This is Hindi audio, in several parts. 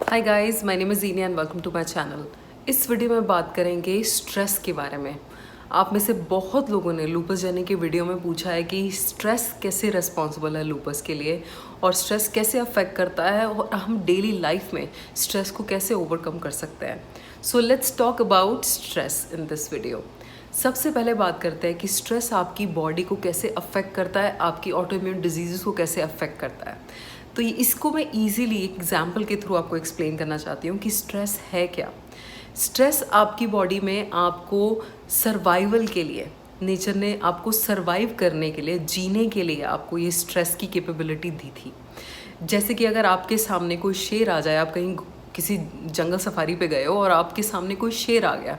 Hi guys, my name is Zeenia and welcome to my channel. इस वीडियो में बात करेंगे स्ट्रेस के बारे में। आप में से बहुत लोगों ने लूपस जर्नी के वीडियो में पूछा है कि स्ट्रेस कैसे रिस्पॉन्सिबल है लूपस के लिए और स्ट्रेस कैसे अफेक्ट करता है और हम डेली लाइफ में स्ट्रेस को कैसे ओवरकम कर सकते हैं। So let's talk about stress in this video. सबसे पहले बात करते हैं कि स्ट्रेस आपकी बॉडी को कैसे अफेक्ट करता है, आपकी ऑटोइम्यून डिजीज़ को कैसे अफेक्ट करता है। तो इसको मैं इजीली एक एग्जांपल के थ्रू आपको एक्सप्लेन करना चाहती हूँ कि स्ट्रेस है क्या। स्ट्रेस आपकी बॉडी में आपको सर्वाइवल के लिए, नेचर ने आपको सर्वाइव करने के लिए, जीने के लिए आपको ये स्ट्रेस की कैपेबिलिटी दी थी। जैसे कि अगर आपके सामने कोई शेर आ जाए, आप कहीं किसी जंगल सफारी पे गए हो और आपके सामने कोई शेर आ गया,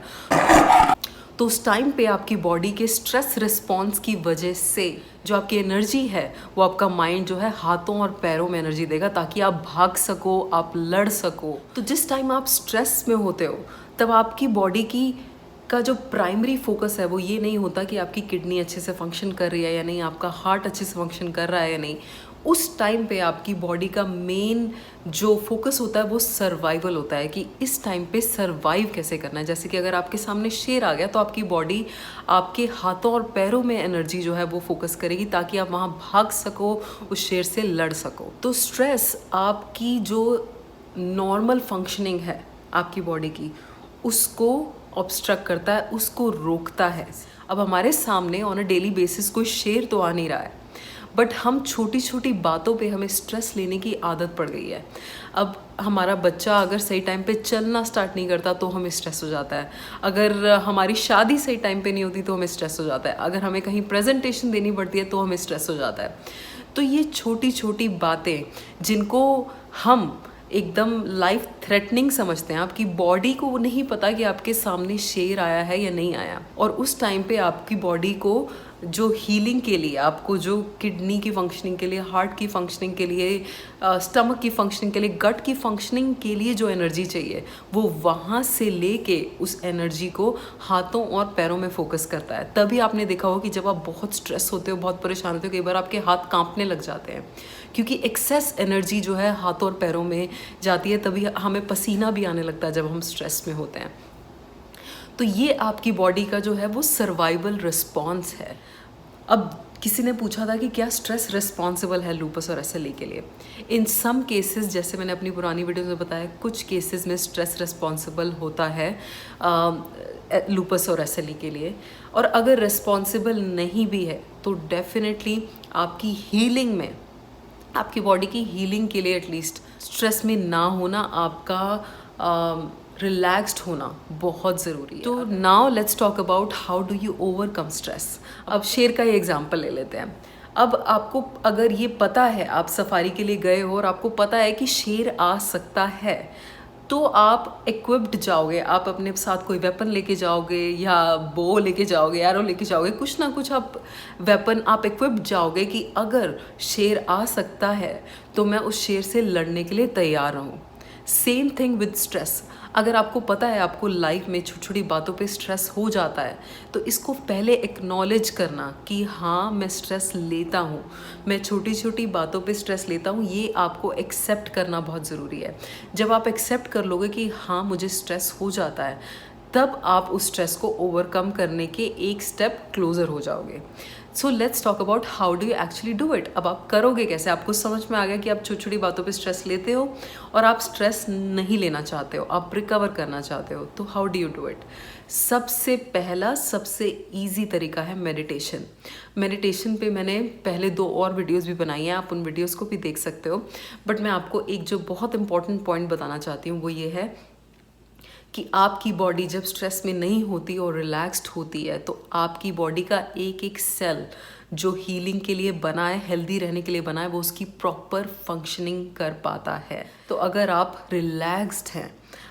तो उस टाइम पे आपकी बॉडी के स्ट्रेस रिस्पॉन्स की वजह से जो आपकी एनर्जी है वो आपका माइंड जो है हाथों और पैरों में एनर्जी देगा ताकि आप भाग सको, आप लड़ सको। तो जिस टाइम आप स्ट्रेस में होते हो तब आपकी बॉडी की का जो प्राइमरी फोकस है वो ये नहीं होता कि आपकी किडनी अच्छे से फंक्शन कर रही है या नहीं, आपका हार्ट अच्छे से फंक्शन कर रहा है या नहीं। उस टाइम पे आपकी बॉडी का मेन जो फोकस होता है वो सर्वाइवल होता है कि इस टाइम पे सर्वाइव कैसे करना है। जैसे कि अगर आपके सामने शेर आ गया तो आपकी बॉडी आपके हाथों और पैरों में एनर्जी जो है वो फोकस करेगी ताकि आप वहाँ भाग सको, उस शेर से लड़ सको। तो स्ट्रेस आपकी जो नॉर्मल फंक्शनिंग है आपकी बॉडी की उसको ऑब्स्ट्रक्ट करता है, उसको रोकता है। अब हमारे सामने ऑन अ डेली बेसिस कोई शेर तो आ नहीं रहा है, बट हम छोटी छोटी बातों पे हमें स्ट्रेस लेने की आदत पड़ गई है। अब हमारा बच्चा अगर सही टाइम पे चलना स्टार्ट नहीं करता तो हमें स्ट्रेस हो जाता है। अगर हमारी शादी सही टाइम पे नहीं होती तो हमें स्ट्रेस हो जाता है। अगर हमें कहीं प्रेजेंटेशन देनी पड़ती है तो हमें स्ट्रेस हो जाता है। तो ये छोटी छोटी बातें जिनको हम एकदम लाइफ थ्रेटनिंग समझते हैं, आपकी बॉडी को नहीं पता कि आपके सामने शेर आया है या नहीं आया, और उस टाइम पे आपकी बॉडी को जो हीलिंग के लिए, आपको जो किडनी की फंक्शनिंग के लिए, हार्ट की फंक्शनिंग के लिए, स्टमक की फंक्शनिंग के लिए, गट की फंक्शनिंग के लिए जो एनर्जी चाहिए वो वहाँ से लेके उस एनर्जी को हाथों और पैरों में फोकस करता है। तभी आपने देखा हो कि जब आप बहुत स्ट्रेस होते हो, बहुत परेशान होते हो, कई बार आपके हाथ कांपने लग जाते हैं क्योंकि एक्सेस एनर्जी जो है हाथों और पैरों में जाती है। तभी हमें पसीना भी आने लगता है जब हम स्ट्रेस में होते हैं। तो ये आपकी बॉडी का जो है वो सर्वाइवल रिस्पॉन्स है। अब किसी ने पूछा था कि क्या स्ट्रेस रिस्पॉन्सिबल है लूपस और एसएलई के लिए। इन सम केसेस, जैसे मैंने अपनी पुरानी वीडियोस में बताया, कुछ केसेस में स्ट्रेस रिस्पॉन्सिबल होता है लूपस और एसएलई के लिए। और अगर रिस्पॉन्सिबल नहीं भी है तो डेफिनेटली आपकी हीलिंग में, आपकी बॉडी की हीलिंग के लिए एटलीस्ट स्ट्रेस में ना होना, आपका रिलैक्स्ड होना बहुत ज़रूरी है। तो now let's talk about how do you overcome stress. अब शेर का ही एग्जांपल ले लेते हैं। अब आपको अगर ये पता है, आप सफारी के लिए गए हो और आपको पता है कि शेर आ सकता है, तो आप इक्विप्ड जाओगे, आप अपने साथ कोई वेपन लेके जाओगे या बो लेके जाओगे, एरो लेके जाओगे, कुछ ना कुछ आप वेपन, आप इक्विप्ड जाओगे कि अगर शेर आ सकता है तो मैं उस शेर से लड़ने के लिए तैयार हूँ। Same thing with stress. अगर आपको पता है आपको लाइफ में छोटी छोटी बातों पे स्ट्रेस हो जाता है तो इसको पहले एक्नॉलेज करना कि हाँ मैं स्ट्रेस लेता हूँ, मैं छोटी छोटी बातों पे स्ट्रेस लेता हूँ, ये आपको एक्सेप्ट करना बहुत ज़रूरी है। जब आप एक्सेप्ट कर लोगे कि हाँ मुझे स्ट्रेस हो जाता है, तब आप उस स्ट्रेस को ओवरकम करने के एक स्टेप क्लोज़र हो जाओगे। So let's talk about how do you actually do it. अब आप करोगे कैसे। आपको समझ में आ गया कि आप छोटी छोटी बातों पे स्ट्रेस लेते हो और आप स्ट्रेस नहीं लेना चाहते हो, आप रिकवर करना चाहते हो। तो how do you do it. सबसे पहला, सबसे ईजी तरीका है मेडिटेशन। मेडिटेशन पे मैंने पहले 2 और वीडियोस भी बनाई हैं, आप उन वीडियोस को भी देख सकते हो। बट मैं आपको एक जो बहुत इंपॉर्टेंट पॉइंट बताना चाहती हूँ वो ये है कि आपकी बॉडी जब स्ट्रेस में नहीं होती और रिलैक्स्ड होती है तो आपकी बॉडी का एक एक सेल जो हीलिंग के लिए बना है, हेल्दी रहने के लिए बना है, वो उसकी प्रॉपर फंक्शनिंग कर पाता है। तो अगर आप रिलैक्स्ड हैं,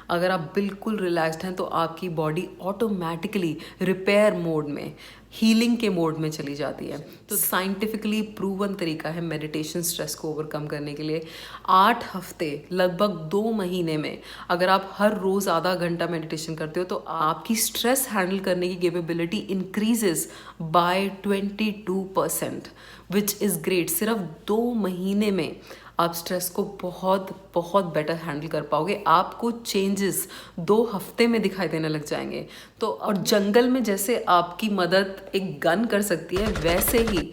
अगर आप बिल्कुल रिलैक्स्ड हैं तो आपकी बॉडी ऑटोमेटिकली रिपेयर मोड में, हीलिंग के मोड में चली जाती है। तो साइंटिफिकली प्रूवन तरीका है मेडिटेशन स्ट्रेस को ओवरकम करने के लिए। 8 हफ्ते, लगभग 2 महीने में अगर आप हर रोज़ आधा घंटा मेडिटेशन करते हो तो आपकी स्ट्रेस हैंडल करने की capability increases by 22%, which is great. सिर्फ 2 महीने में आप स्ट्रेस को बहुत बहुत बेटर हैंडल कर पाओगे। आपको चेंजेस 2 हफ्ते में दिखाई देने लग जाएंगे। तो और जंगल में जैसे आपकी मदद एक गन कर सकती है, वैसे ही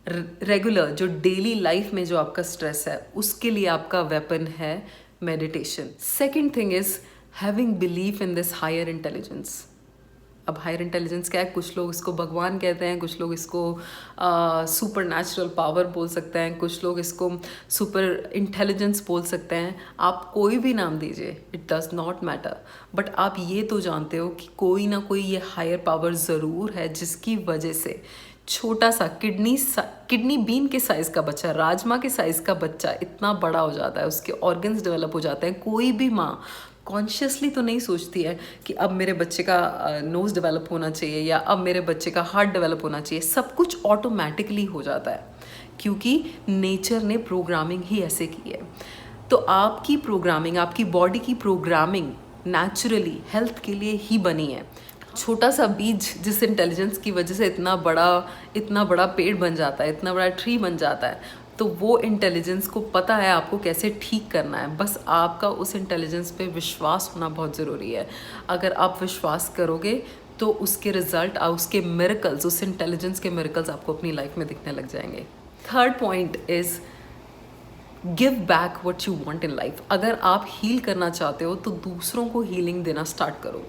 रेगुलर जो डेली लाइफ में जो आपका स्ट्रेस है उसके लिए आपका वेपन है meditation. Second thing is having belief in this higher intelligence. अब हायर इंटेलिजेंस क्या है? कुछ लोग इसको भगवान कहते हैं, कुछ लोग इसको सुपर नेचुरल पावर बोल सकते हैं, कुछ लोग इसको सुपर इंटेलिजेंस बोल सकते हैं। आप कोई भी नाम दीजिए, it does not matter. But आप ये तो जानते हो कि कोई ना कोई ये हायर पावर ज़रूर है जिसकी वजह से छोटा सा किडनी बीन के साइज़ का बच्चा, राजमा के साइज़ का बच्चा इतना बड़ा हो जाता है, उसके ऑर्गन्स डेवलप हो जाते हैं। कोई भी माँ कॉन्शियसली तो नहीं सोचती है कि अब मेरे बच्चे का नोज़ डेवलप होना चाहिए या अब मेरे बच्चे का हार्ट डेवलप होना चाहिए। सब कुछ ऑटोमेटिकली हो जाता है क्योंकि नेचर ने प्रोग्रामिंग ही ऐसे की है। तो आपकी प्रोग्रामिंग, आपकी बॉडी की प्रोग्रामिंग नेचुरली हेल्थ के लिए ही बनी है। छोटा सा बीज जिस इंटेलिजेंस की वजह से इतना बड़ा पेड़ बन जाता है, इतना बड़ा ट्री बन जाता है, तो वो इंटेलिजेंस को पता है आपको कैसे ठीक करना है। बस आपका उस इंटेलिजेंस पे विश्वास होना बहुत ज़रूरी है। अगर आप विश्वास करोगे तो उसके रिजल्ट, उसके मिरेकल्स, उस इंटेलिजेंस के मिरेकल्स आपको अपनी लाइफ में दिखने लग जाएंगे। Third point is give back what you want in life. अगर आप हील करना चाहते हो तो दूसरों को हीलिंग देना स्टार्ट करो।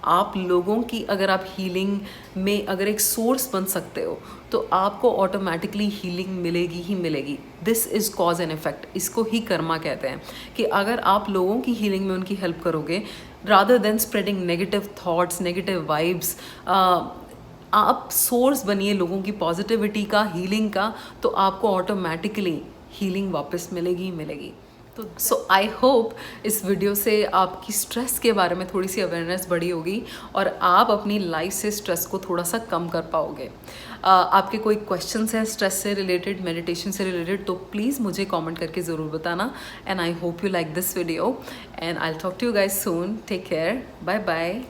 आप लोगों की, अगर आप हीलिंग में अगर एक सोर्स बन सकते हो तो आपको ऑटोमेटिकली हीलिंग मिलेगी ही मिलेगी। This is cause and effect, इसको ही कर्मा कहते हैं कि अगर आप लोगों की हीलिंग में उनकी हेल्प करोगे rather than spreading negative thoughts, negative vibes, आप सोर्स बनिए लोगों की पॉजिटिविटी का, हीलिंग का, तो आपको ऑटोमेटिकली हीलिंग वापस मिलेगी ही मिलेगी। तो सो आई होप इस वीडियो से आपकी स्ट्रेस के बारे में थोड़ी सी अवेयरनेस बढ़ी होगी और आप अपनी लाइफ से स्ट्रेस को थोड़ा सा कम कर पाओगे। आपके कोई क्वेश्चंस हैं स्ट्रेस से रिलेटेड, मेडिटेशन से रिलेटेड, तो प्लीज़ मुझे कमेंट करके ज़रूर बताना। And I hope you like this video and I will talk to you guys soon. Take care, bye bye.